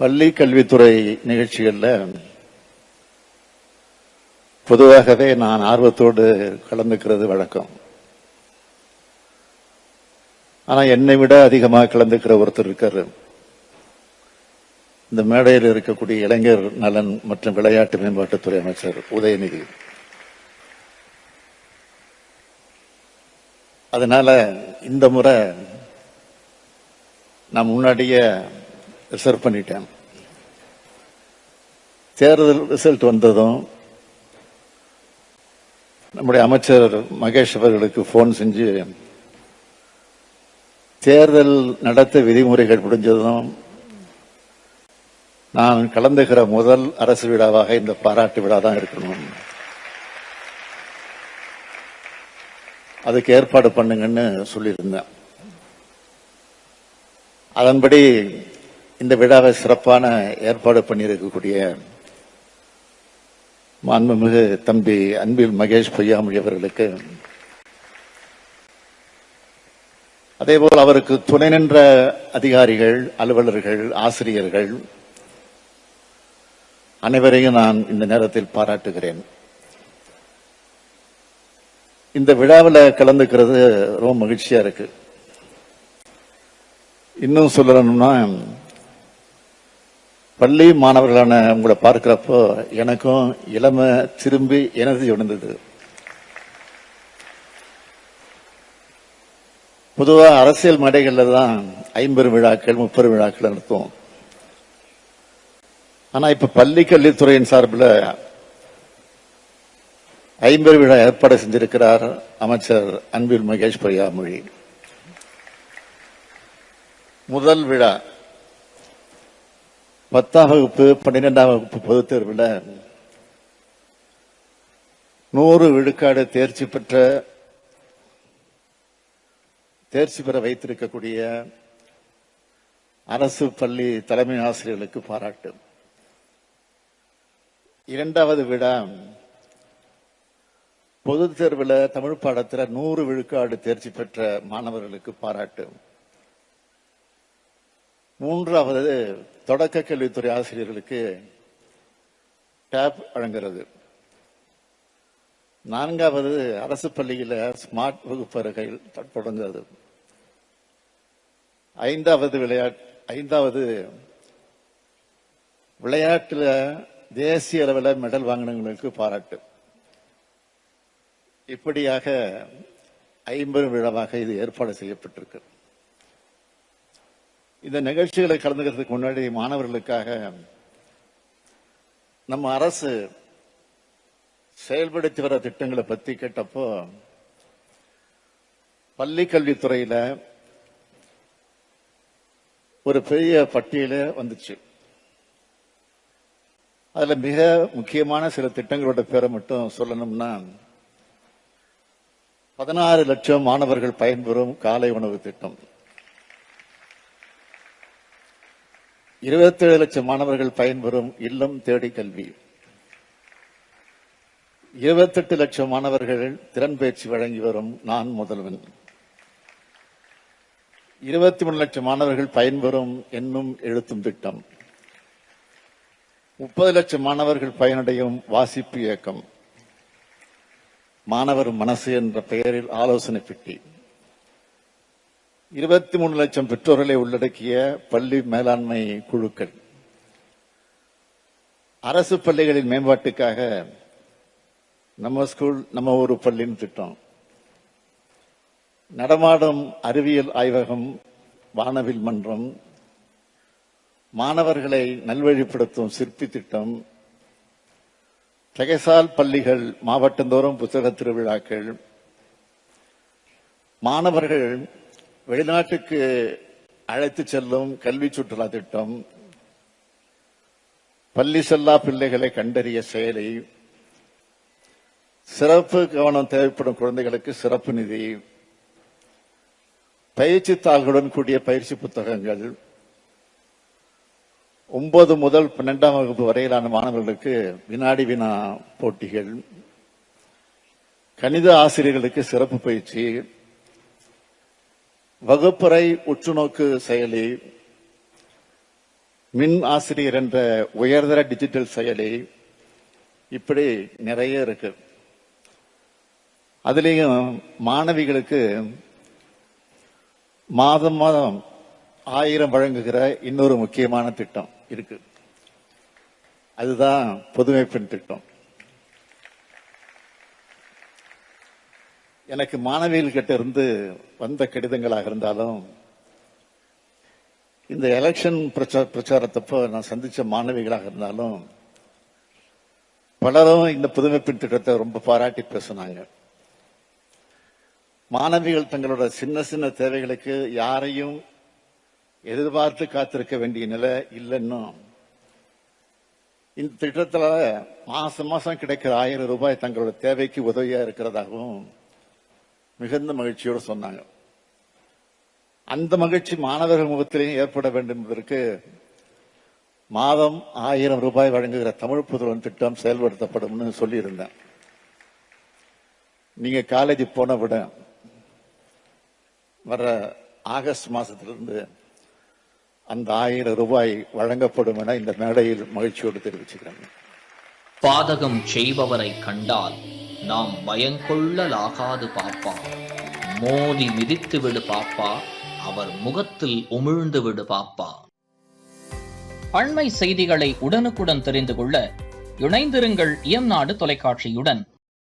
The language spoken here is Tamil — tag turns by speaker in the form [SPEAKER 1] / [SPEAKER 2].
[SPEAKER 1] பள்ளி கல்வித்துறை நிகழ்ச்சிகளில் பொதுவாகவே நான் ஆர்வத்தோடு கலந்துக்கிறது வழக்கம். ஆனா என்னை விட அதிகமாக கலந்துக்கிற ஒருத்தர் இருக்காரு. இந்த மேடையில் இருக்கக்கூடிய இளைஞர் நலன் மற்றும் விளையாட்டு மேம்பாட்டுத்துறை அமைச்சர் உதயநிதி. அதனால இந்த முறை நான் முன்னாடியே ரிசர்வ் பண்ணிட்டேன். தேர்தல் ரிசல்ட் வந்ததும் நம்முடைய அமைச்சர் மகேஷ் அவர்களுக்கு போன் செஞ்சு தேர்தல் நடத்த விதிமுறைகள் முடிஞ்சதும் நான் கலந்துகிற முதல் அரசு விழாவாக இந்த பாராட்டு விழா தான் இருக்கணும், அதுக்கு ஏற்பாடு பண்ணுங்கன்னு சொல்லியிருந்தேன். அதன்படி இந்த விழாவை சிறப்பான ஏற்பாடு பண்ணியிருக்கக்கூடிய மாண்புமிகு தம்பி அன்பில் மகேஷ் பொய்யாமொழி அவர்களுக்கு, அதேபோல் அவருக்கு துணை நின்ற அதிகாரிகள், அலுவலர்கள், ஆசிரியர்கள் அனைவரையும் நான் இந்த நேரத்தில் பாராட்டுகிறேன். இந்த விழாவில் கலந்துக்கிறது ரொம்ப மகிழ்ச்சியா இருக்கு. இன்னும் சொல்லணும்னா, பள்ளி மாணவர்களான உங்களை பார்க்கிறப்போ எனக்கும் இளமை திரும்பி எனர்ஜி உணர்ந்தது. பொதுவா அரசியல் மேடைகள்ல தான் 50 விழாக்கள் 30 விழாக்கள் நடத்துவோம். ஆனா இப்ப பள்ளி கல்வித்துறையின் சார்பில் 50 விழா ஏற்பாடு செஞ்சிருக்கிறார் அமைச்சர் அன்பில் மகேஷ் பொய்யாமொழி. முதல் விழா 10ஆம் வகுப்பு 12ஆம் வகுப்பு பொதுத் தேர்வில் 100 விழுக்காடு தேர்ச்சி பெற வைத்திருக்கக்கூடிய அரசு பள்ளி தலைமை ஆசிரியர்களுக்கு பாராட்டு. 2வது விழா பொதுத் தேர்வில் தமிழ் பாடத்தில் 100 விழுக்காடு தேர்ச்சி பெற்ற மாணவர்களுக்கு பாராட்டு. 3வது தொடக்க கல்வித்துறை ஆசிரியர்களுக்கு டேப் வழங்குகிறது. 4வது அரசு பள்ளியில் ஸ்மார்ட் வகுப்பறைகள் தொடங்குகிறது. 5வது விளையாட்டுல தேசிய அளவில் மெடல் வாங்கினவங்களுக்கு பாராட்டு. இப்படியாக 50 விழாவாக இது ஏற்பாடு செய்யப்பட்டிருக்கு. இந்த நிகழ்ச்சிகளை கலந்துக்கிறதுக்கு முன்னாடி மாணவர்களுக்காக நம்ம அரசு செயல்படுத்தி வர திட்டங்களை பத்தி கேட்டப்போ, பள்ளி கல்வித்துறையில ஒரு பெரிய பட்டியல வந்துச்சு. அதுல மிக முக்கியமான சில திட்டங்களோட பேரை மட்டும் சொல்லணும்னா, 16 லட்சம் மாணவர்கள் பயன்பெறும் காலை உணவு திட்டம், 27 லட்சம் மாணவர்கள் பயன்பெறும் இல்லம் தேடி கல்வி, 28 லட்சம் மாணவர்கள் திறன் பயிற்சி வழங்கி வரும் நான் முதல்வன், 23 லட்சம் மாணவர்கள் பயன்பெறும் என்னும் எழுத்தும் திட்டம், 30 லட்சம் மாணவர்கள் பயனடையும் வாசிப்பு இயக்கம், மாணவர் மனசு என்ற பெயரில் ஆலோசனை பெட்டி, 23 லட்சம் பெற்றோர்களை உள்ளடக்கிய பள்ளி மேலாண்மை குழுக்கள், அரசு பள்ளிகளின் மேம்பாட்டுக்காக நம்ம ஸ்கூல் நம்ம ஒரு பள்ளியின் திட்டம், நடமாடும் அறிவியல் ஆய்வகம், வானவில் மன்றம், மாணவர்களை நல்வழிப்படுத்தும் சிற்பி திட்டம், தகைசால் பள்ளிகள் மாவட்டந்தோறும் புத்தக திருவிழாக்கள், மாணவர்கள் வெளிநாட்டுக்கு அழைத்து செல்லும் கல்வி சுற்றுலா திட்டம், பள்ளி செல்லா பிள்ளைகளை கண்டறிய செயலி, சிறப்பு கவனம் தேவைப்படும் குழந்தைகளுக்கு சிறப்பு நிதி, பயிற்சி தாள்களுடன் கூடிய பயிற்சி புத்தகங்கள், 9 முதல் 12ஆம் வகுப்பு வரையிலான மாணவர்களுக்கு வினாடி வினா போட்டிகள், கணித ஆசிரியர்களுக்கு சிறப்பு பயிற்சி, வகுப்பறை உற்றுநோக்கு செயலி, மின் ஆசிரியர் என்ற உயர்தர டிஜிட்டல் செயலி, இப்படி நிறைய இருக்கு. அதுலேயும் மாணவிகளுக்கு மாதம் மாதம் 1000 வழங்குகிற இன்னொரு முக்கியமான திட்டம் இருக்கு. அதுதான் புதுமை பெண் திட்டம். எனக்கு மாணவிகள் கிட்ட இருந்து வந்த கடிதங்களாக இருந்தாலும், இந்த எலெக்ஷன் பிரச்சாரத்தப்போ நான் சந்திச்ச மாணவிகளாக இருந்தாலும், பலரும் இந்த புதுமை பெண் திட்டத்தை ரொம்ப பாராட்டி பேசினாங்க. மாணவிகள் தங்களோட சின்ன சின்ன தேவைகளுக்கு யாரையும் எதிர்பார்த்து காத்திருக்க வேண்டிய நிலை இல்லைன்னு, இந்த திட்டத்தில் மாசம் மாசம் கிடைக்கிற 1000 ரூபாய் தங்களோட தேவைக்கு உதவியா இருக்கிறதாகவும் மிகுந்த மகிழ்ச்சியோடு சொன்னாங்க. அந்த மகிழ்ச்சி மாணவர்கள் முகத்திலேயும் ஏற்பட வேண்டும் என்பதற்கு மாதம் 1000 ரூபாய் வழங்குகிற தமிழ் புதல்வன் திட்டம் செயல்படுத்தப்படும் சொல்லியிருந்தேன். நீங்க காலேஜ் போன விட வர ஆகஸ்ட் மாசத்திலிருந்து அந்த 1000 ரூபாய் வழங்கப்படும் என இந்த மேடையில் மகிழ்ச்சியோடு தெரிவிச்சுக்கிறேன்.
[SPEAKER 2] பாதகம் செய்பவரை கண்டால் நாம் பயங்கொள்ளலாகாது பாப்பா, மோதி மிதித்து விடு பாப்பா, அவர் முகத்தில் உமிழ்ந்து விடு பாப்பா. அண்மை செய்திகளை உடனுக்குடன் தெரிந்து கொள்ள இணைந்திருங்கள் இயம்நாடு தொலைக்காட்சியுடன்.